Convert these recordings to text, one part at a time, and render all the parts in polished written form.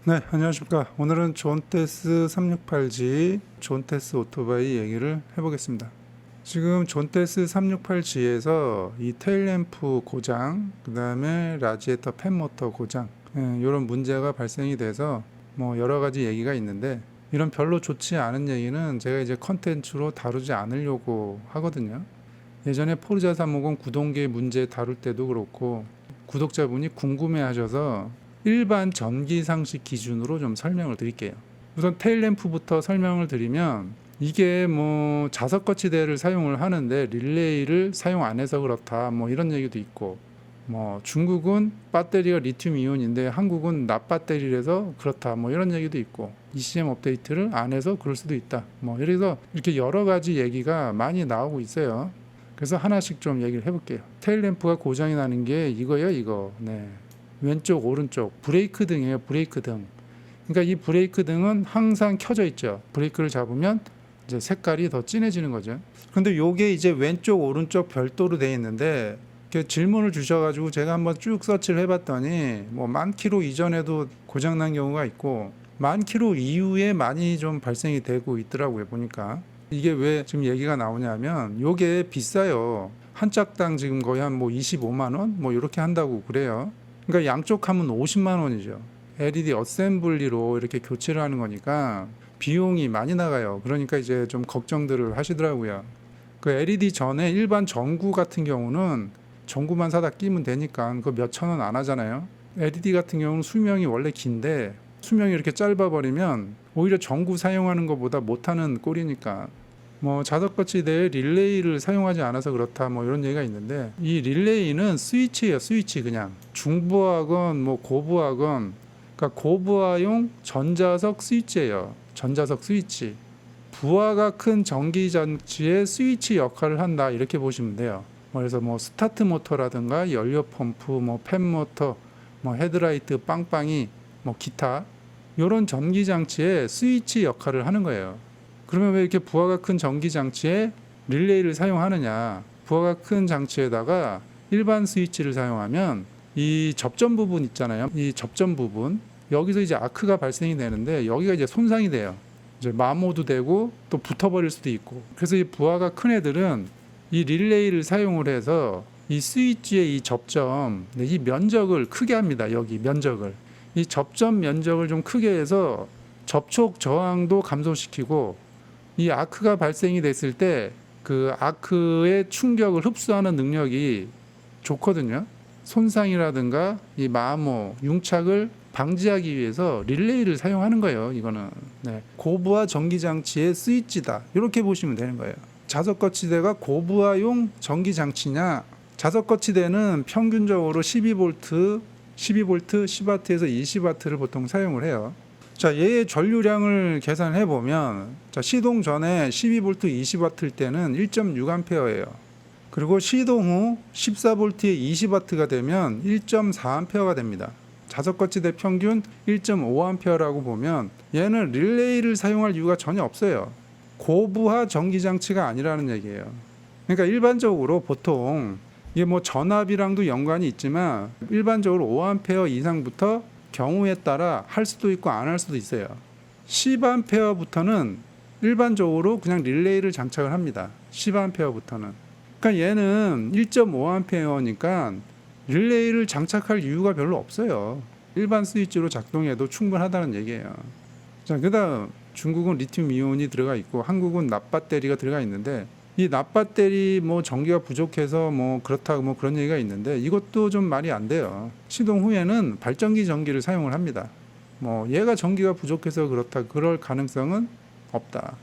네, 안녕하십니까. 오늘은 존테스 368G, 존테스 오토바이 얘기를 해보겠습니다. 지금 존테스 368G에서 이 테일램프 고장, 그 다음에 라지에이터 팬모터 고장, 이런 문제가 발생이 돼서 뭐 여러 가지 얘기가 있는데, 이런 별로 좋지 않은 얘기는 제가 이제 컨텐츠로 다루지 않으려고 하거든요. 예전에 포르자 350 구동계 문제 다룰 때도 그렇고, 구독자분이 궁금해 하셔서 일반 전기 상식 기준으로 좀 설명을 드릴게요. 우선 테일램프부터 설명을 드리면, 이게 뭐 자석 거치대를 사용을 하는데 릴레이를 사용 안 해서 그렇다 뭐 이런 얘기도 있고, 뭐 중국은 배터리가 리튬 이온인데 한국은 납배터리라서 그렇다 뭐 이런 얘기도 있고, ECM 업데이트를 안 해서 그럴 수도 있다 뭐 이래서 이렇게 여러 가지 얘기가 많이 나오고 있어요. 그래서 하나씩 좀 얘기를 해볼게요. 테일램프가 고장이 나는 게 이거예요, 이거. 네. 왼쪽 오른쪽 브레이크 등이에요. 브레이크 등. 그러니까 이 브레이크 등은 항상 켜져 있죠. 브레이크를 잡으면 이제 색깔이 더 진해지는 거죠. 근데 요게 이제 왼쪽 오른쪽 별도로 돼 있는데, 이렇게 질문을 주셔가지고 제가 한번 쭉 서치를 해봤더니 뭐 10,000km 이전에도 고장난 경우가 있고 10,000km 이후에 많이 좀 발생이 되고 있더라고요. 보니까 이게 왜 지금 얘기가 나오냐면, 요게 비싸요. 한 짝당 지금 거의 한 뭐 25만 원 뭐 이렇게 한다고 그래요. 그러니까 양쪽 하면 50만 원이죠. LED 어셈블리로 이렇게 교체를 하는 거니까 비용이 많이 나가요. 그러니까 이제 좀 걱정들을 하시더라고요. 그 LED 전에 일반 전구 같은 경우는 전구만 사다 끼면 되니까 그 몇천 원 안 하잖아요. LED 같은 경우는 수명이 원래 긴데 수명이 이렇게 짧아버리면 오히려 전구 사용하는 것보다 못하는 꼴이니까, 뭐 자석 거치대에 릴레이를 사용하지 않아서 그렇다 뭐 이런 얘기가 있는데, 이 릴레이는 스위치예요. 스위치. 그냥 중부하건 뭐 고부하건, 그러니까 고부하용 전자석 스위치예요. 전자석 스위치. 부하가 큰 전기 장치의 스위치 역할을 한다 이렇게 보시면 돼요. 그래서 뭐 스타트 모터라든가 연료 펌프, 뭐 팬 모터, 뭐 헤드라이트, 빵빵이, 뭐 기타 이런 전기 장치의 스위치 역할을 하는 거예요. 그러면 왜 이렇게 부하가 큰 전기 장치에 릴레이를 사용하느냐? 부하가 큰 장치에다가 일반 스위치를 사용하면 이 접점 부분 있잖아요. 이 접점 부분, 여기서 이제 아크가 발생이 되는데 여기가 이제 손상이 돼요. 이제 마모도 되고 또 붙어버릴 수도 있고. 그래서 이 부하가 큰 애들은 이 릴레이를 사용을 해서 이 스위치의 이 접점, 이 면적을 크게 합니다. 여기 면적을. 이 접점 면적을 좀 크게 해서 접촉 저항도 감소시키고, 이 아크가 발생이 됐을 때 그 아크의 충격을 흡수하는 능력이 좋거든요. 손상이라든가 이 마모, 융착을 방지하기 위해서 릴레이를 사용하는 거예요. 이거는 고부하 전기장치의 스위치다 이렇게 보시면 되는 거예요. 자석 거치대가 고부하용 전기장치냐? 자석 거치대는 평균적으로 12V, 10W에서 20W를 보통 사용을 해요. 자, 얘의 전류량을 계산해 보면, 자, 시동 전에 12V 20W일 때는 1.6A예요. 그리고 시동 후 14V에 20W가 되면 1.4A가 됩니다. 자석 거치대 평균 1.5A라고 보면 얘는 릴레이를 사용할 이유가 전혀 없어요. 고부하 전기 장치가 아니라는 얘기예요. 그러니까 일반적으로 보통 이게 뭐 전압이랑도 연관이 있지만 일반적으로 5A 이상부터 경우에 따라 할 수도 있고 안 할 수도 있어요. 10A부터는 일반적으로 그냥 릴레이를 장착을 합니다. 10A부터는. 그러니까 얘는 1.5A니까 릴레이를 장착할 이유가 별로 없어요. 일반 스위치로 작동해도 충분하다는 얘기예요. 자, 그다음 중국은 리튬 이온이 들어가 있고 한국은 납배터리가 들어가 있는데, 이 납배터리 뭐 전기가 부족해서 뭐 그렇다 뭐 그런 얘기가 있는데 이것도 좀 말이 안 돼요. 시동 후에는 발전기 전기를 사용을 합니다. 뭐 얘가 전기가 부족해서 그렇다 그럴 가능성은 없다.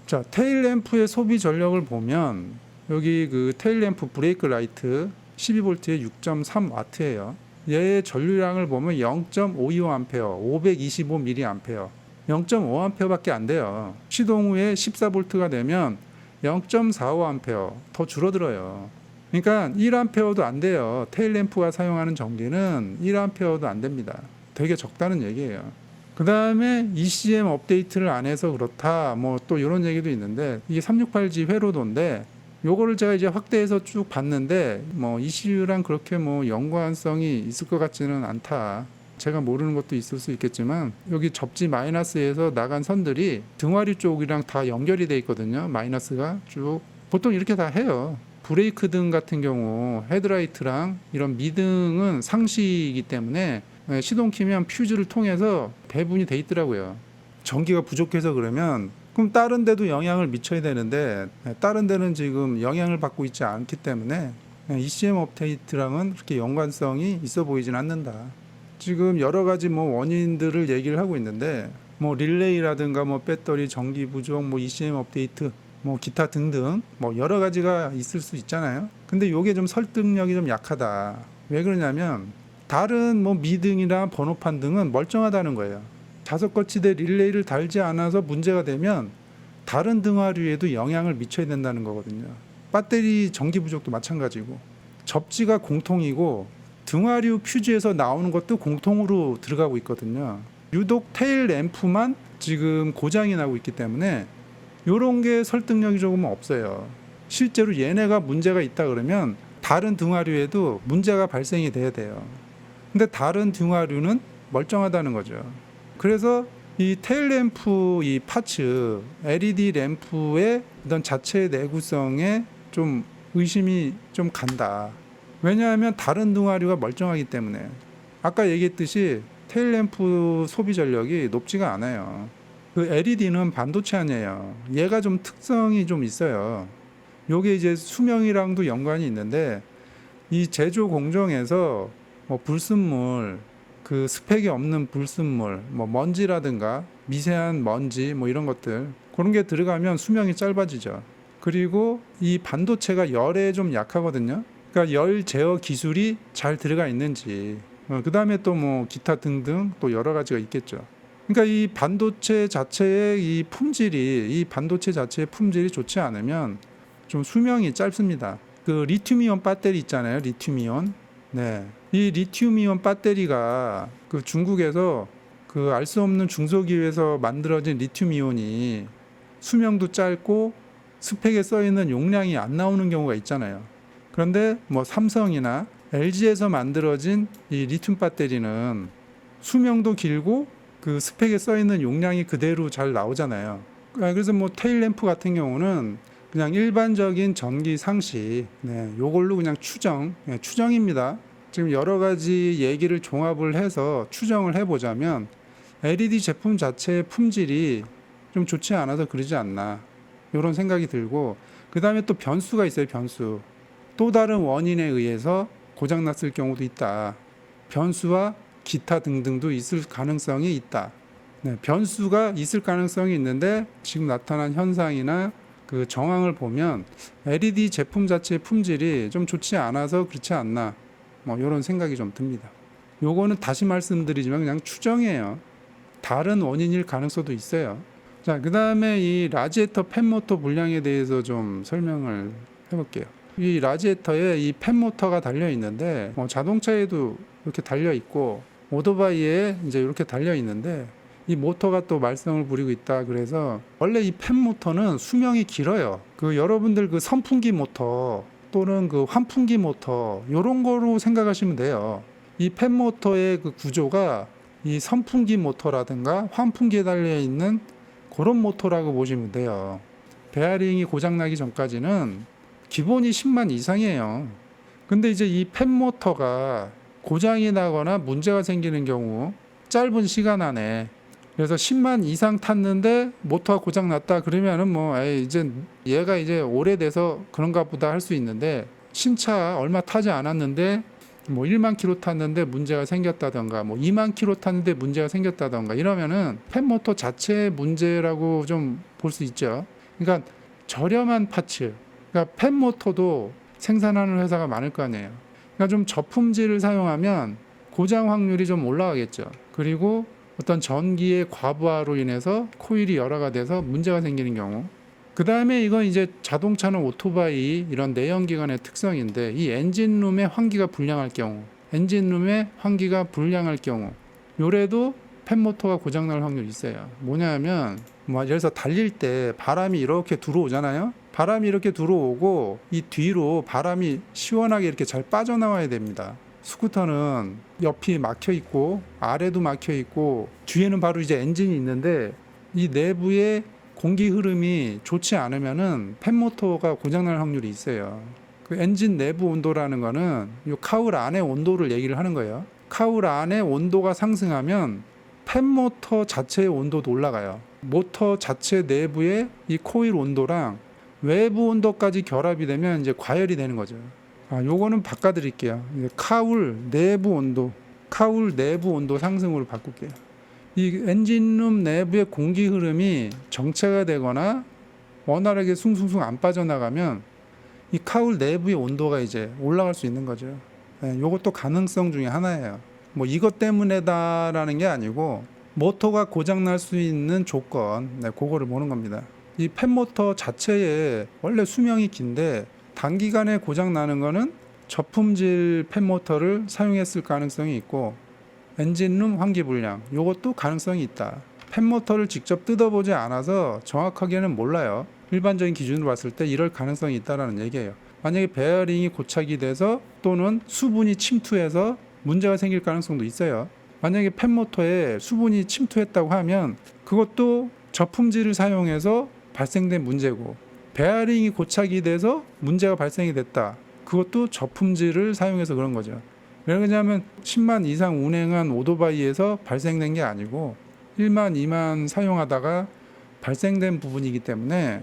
자, 테일램프의 소비 전력을 보면 여기 그 테일램프 브레이크 라이트 12V에 6.3W예요. 얘의 전류량을 보면 0.525A, 525mA, 0.5A밖에 안 돼요. 시동 후에 14V가 되면 0.45A 더 줄어들어요. 그러니까 1A도 안 돼요. 테일램프가 사용하는 전기는 1A도 안 됩니다. 되게 적다는 얘기예요. 그 다음에 ECM 업데이트를 안 해서 그렇다 뭐 또 이런 얘기도 있는데, 이게 368G 회로도인데 요거를 제가 이제 확대해서 쭉 봤는데 뭐 ECU랑 그렇게 뭐 연관성이 있을 것 같지는 않다. 제가 모르는 것도 있을 수 있겠지만 여기 접지 마이너스에서 나간 선들이 등화리 쪽이랑 다 연결이 돼 있거든요. 마이너스가 쭉 보통 이렇게 다 해요. 브레이크 등 같은 경우 헤드라이트랑 이런 미등은 상시이기 때문에 시동 키면 퓨즈를 통해서 배분이 돼 있더라고요. 전기가 부족해서 그러면 그럼 다른 데도 영향을 미쳐야 되는데 다른 데는 지금 영향을 받고 있지 않기 때문에 ECM 업데이트랑은 그렇게 연관성이 있어 보이진 않는다. 지금 여러 가지 뭐 원인들을 얘기를 하고 있는데 뭐 릴레이라든가 뭐 배터리 전기 부족, 뭐 ECM 업데이트, 뭐 기타 등등 뭐 여러 가지가 있을 수 있잖아요. 근데 요게 좀 설득력이 좀 약하다. 왜 그러냐면 다른 뭐 미등이나 번호판 등은 멀쩡하다는 거예요. 자석 거치대 릴레이를 달지 않아서 문제가 되면 다른 등화류에도 영향을 미쳐야 된다는 거거든요. 배터리 전기 부족도 마찬가지고 접지가 공통이고 등화류 퓨즈에서 나오는 것도 공통으로 들어가고 있거든요. 유독 테일 램프만 지금 고장이 나고 있기 때문에 이런 게 설득력이 조금 없어요. 실제로 얘네가 문제가 있다 그러면 다른 등화류에도 문제가 발생이 돼야 돼요. 근데 다른 등화류는 멀쩡하다는 거죠. 그래서 이 테일 램프 이 파츠 LED 램프의 어떤 자체의 내구성에 좀 의심이 좀 간다. 왜냐하면 다른 등화류가 멀쩡하기 때문에. 아까 얘기했듯이 테일 램프 소비 전력이 높지가 않아요. 그 LED는 반도체 아니에요. 얘가 좀 특성이 좀 있어요. 요게 이제 수명이랑도 연관이 있는데 이 제조 공정에서 뭐 불순물, 그 스펙이 없는 불순물, 뭐 먼지라든가 미세한 먼지 뭐 이런 것들 그런 게 들어가면 수명이 짧아지죠. 그리고 이 반도체가 열에 좀 약하거든요. 그러니까 열 제어 기술이 잘 들어가 있는지 그 다음에 또 뭐 기타 등등 또 여러 가지가 있겠죠. 그러니까 이 반도체 자체의 이 반도체 자체의 품질이 좋지 않으면 좀 수명이 짧습니다. 그 리튬이온 배터리 있잖아요. 리튬이온. 네. 이 리튬이온 배터리가 그 중국에서 그 알 수 없는 중소기업에서 만들어진 리튬이온이 수명도 짧고 스펙에 써 있는 용량이 안 나오는 경우가 있잖아요. 그런데 뭐 삼성이나 LG에서 만들어진 이 리튬 배터리는 수명도 길고 그 스펙에 써 있는 용량이 그대로 잘 나오잖아요. 그래서 뭐 테일 램프 같은 경우는 그냥 일반적인 전기 상시, 요걸로 그냥 추정입니다. 지금 여러 가지 얘기를 종합을 해서 추정을 해보자면 LED 제품 자체의 품질이 좀 좋지 않아서 그러지 않나 이런 생각이 들고, 그 다음에 또 변수가 있어요. 변수. 또 다른 원인에 의해서 고장났을 경우도 있다. 변수와 기타 등등도 있을 가능성이 있다. 변수가 있을 가능성이 있는데 지금 나타난 현상이나 그 정황을 보면 LED 제품 자체의 품질이 좀 좋지 않아서 그렇지 않나 뭐 이런 생각이 좀 듭니다. 요거는 다시 말씀드리지만 그냥 추정이에요. 다른 원인일 가능성도 있어요. 자, 그 다음에 이 라지에터 팬모터 불량에 대해서 좀 설명을 해볼게요. 이 라지에터에 이 팬모터가 달려 있는데 자동차에도 이렇게 달려 있고 오토바이에 이제 이렇게 달려 있는데 이 모터가 또 말썽을 부리고 있다. 그래서 원래 이 팬모터는 수명이 길어요. 그 여러분들 그 선풍기 모터 또는 그 환풍기 모터 이런 거로 생각하시면 돼요. 이 팬모터의 그 구조가 이 선풍기 모터라든가 환풍기에 달려 있는 그런 모터라고 보시면 돼요. 베어링이 고장나기 전까지는 기본이 10만 이상이에요. 근데 이제 이 팬모터가 고장이 나거나 문제가 생기는 경우 짧은 시간 안에, 그래서 10만 이상 탔는데 모터가 고장 났다 그러면은 뭐 이제 얘가 이제 오래돼서 그런가 보다 할 수 있는데, 신차 얼마 타지 않았는데 뭐 1만 킬로 탔는데 문제가 생겼다던가 뭐 2만 킬로 탔는데 문제가 생겼다던가 이러면은 팬모터 자체의 문제라고 좀 볼 수 있죠. 그러니까 저렴한 파츠, 그러니까 팬모터도 생산하는 회사가 많을 거 아니에요. 그러니까 좀 저품질을 사용하면 고장 확률이 좀 올라가겠죠. 그리고 어떤 전기의 과부하로 인해서 코일이 열화가 돼서 문제가 생기는 경우, 그 다음에 이건 이제 자동차는 오토바이 이런 내연기관의 특성인데, 이 엔진룸의 환기가 불량할 경우, 요래도 팬모터가 고장날 확률이 있어요. 뭐냐면 예를 들어서 달릴 때 바람이 이렇게 들어오잖아요. 바람이 이렇게 들어오고 이 뒤로 바람이 시원하게 이렇게 잘 빠져나와야 됩니다. 스쿠터는 옆이 막혀 있고 아래도 막혀 있고 뒤에는 바로 이제 엔진이 있는데 이 내부에 공기 흐름이 좋지 않으면은 팬모터가 고장날 확률이 있어요. 그 엔진 내부 온도라는 거는 이 카울 안의 온도를 얘기를 하는 거예요. 카울 안의 온도가 상승하면 팬모터 자체의 온도도 올라가요. 모터 자체 내부의 이 코일 온도랑 외부 온도까지 결합이 되면 이제 과열이 되는 거죠. 요거는 바꿔드릴게요. 카울 내부 온도 상승으로 바꿀게요. 이 엔진룸 내부의 공기 흐름이 정체가 되거나 원활하게 숭숭숭 안 빠져나가면 이 카울 내부의 온도가 이제 올라갈 수 있는 거죠. 요것도 가능성 중에 하나예요. 뭐 이것 때문에다라는 게 아니고 모터가 고장 날 수 있는 조건, 그거를 보는 겁니다. 이 팬모터 자체에 원래 수명이 긴데 단기간에 고장 나는 거는 저품질 팬모터를 사용했을 가능성이 있고 엔진룸 환기 불량, 요것도 가능성이 있다. 팬모터를 직접 뜯어보지 않아서 정확하게는 몰라요. 일반적인 기준으로 봤을 때 이럴 가능성이 있다는 얘기예요. 만약에 베어링이 고착이 돼서 또는 수분이 침투해서 문제가 생길 가능성도 있어요. 만약에 팬모터에 수분이 침투했다고 하면 그것도 저품질을 사용해서 발생된 문제고, 베어링이 고착이 돼서 문제가 발생이 됐다. 그것도 저품질을 사용해서 그런 거죠. 왜 그러냐면 10만 이상 운행한 오토바이에서 발생된 게 아니고 1만, 2만 사용하다가 발생된 부분이기 때문에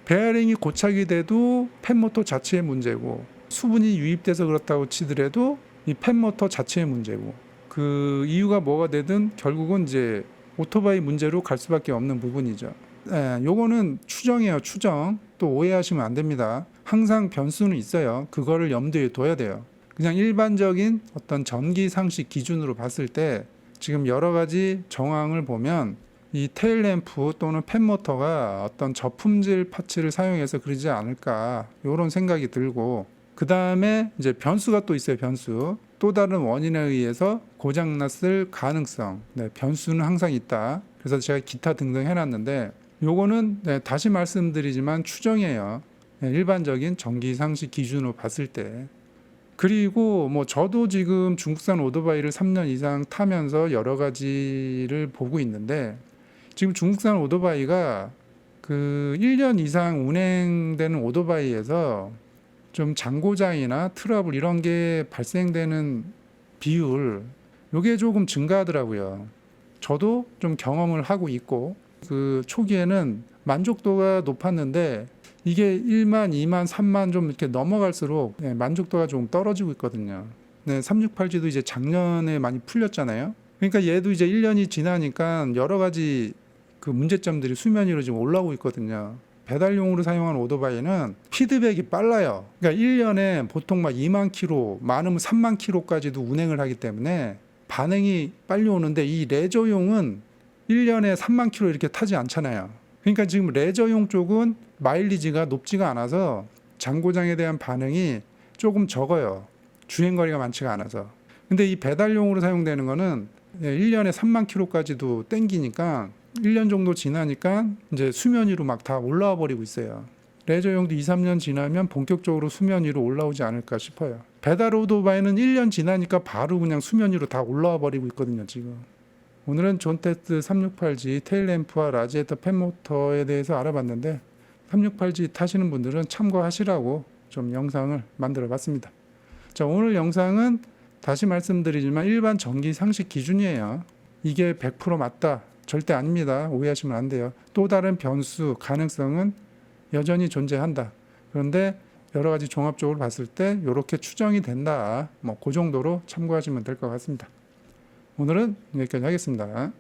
베어링이 고착이 돼도 팬모터 자체의 문제고, 수분이 유입돼서 그렇다고 치더라도 이 팬모터 자체의 문제고, 그 이유가 뭐가 되든 결국은 이제 오토바이 문제로 갈 수밖에 없는 부분이죠. 요거는 추정이에요. 추정. 또 오해하시면 안 됩니다. 항상 변수는 있어요. 그거를 염두에 둬야 돼요. 그냥 일반적인 어떤 전기 상식 기준으로 봤을 때 지금 여러 가지 정황을 보면 이 테일램프 또는 팬모터가 어떤 저품질 파츠를 사용해서 그러지 않을까, 이런 생각이 들고, 그 다음에 이제 변수가 또 있어요. 변수. 또 다른 원인에 의해서 고장났을 가능성. 변수는 항상 있다. 그래서 제가 기타 등등 해놨는데, 요거는 다시 말씀드리지만 추정이에요. 일반적인 전기 상식 기준으로 봤을 때. 그리고 뭐 저도 지금 중국산 오토바이를 3년 이상 타면서 여러 가지를 보고 있는데, 지금 중국산 오토바이가 그 1년 이상 운행되는 오토바이에서 좀 장고장이나 트러블 이런 게 발생되는 비율, 요게 조금 증가하더라고요. 저도 좀 경험을 하고 있고, 그 초기에는 만족도가 높았는데 이게 1만, 2만, 3만 좀 이렇게 넘어갈수록 만족도가 좀 떨어지고 있거든요. 368G도 이제 작년에 많이 풀렸잖아요. 그러니까 얘도 이제 1년이 지나니까 여러 가지 그 문제점들이 수면 위로 지금 올라오고 있거든요. 배달용으로 사용하는 오토바이는 피드백이 빨라요. 그러니까 1년에 보통 막 2만 킬로, 많으면 3만 킬로까지도 운행을 하기 때문에 반응이 빨리 오는데, 이 레저용은 1년에 3만 킬로 이렇게 타지 않잖아요. 그러니까 지금 레저용 쪽은 마일리지가 높지가 않아서 장고장에 대한 반응이 조금 적어요. 주행거리가 많지가 않아서. 근데 이 배달용으로 사용되는 거는 1년에 3만 킬로까지도 땡기니까 1년 정도 지나니까 이제 수면 위로 막 다 올라와 버리고 있어요. 레저용도 2, 3년 지나면 본격적으로 수면 위로 올라오지 않을까 싶어요. 배달 오토바이는 1년 지나니까 바로 그냥 수면 위로 다 올라와 버리고 있거든요, 지금. 오늘은 존테스 368G 테일램프와 라지에이터 팬모터에 대해서 알아봤는데, 368G 타시는 분들은 참고하시라고 좀 영상을 만들어 봤습니다. 자, 오늘 영상은 다시 말씀드리지만 일반 전기 상식 기준이에요. 이게 100% 맞다, 절대 아닙니다. 오해하시면 안 돼요. 또 다른 변수, 가능성은 여전히 존재한다. 그런데 여러 가지 종합적으로 봤을 때 이렇게 추정이 된다. 그 정도로 참고하시면 될 것 같습니다. 오늘은 여기까지 하겠습니다.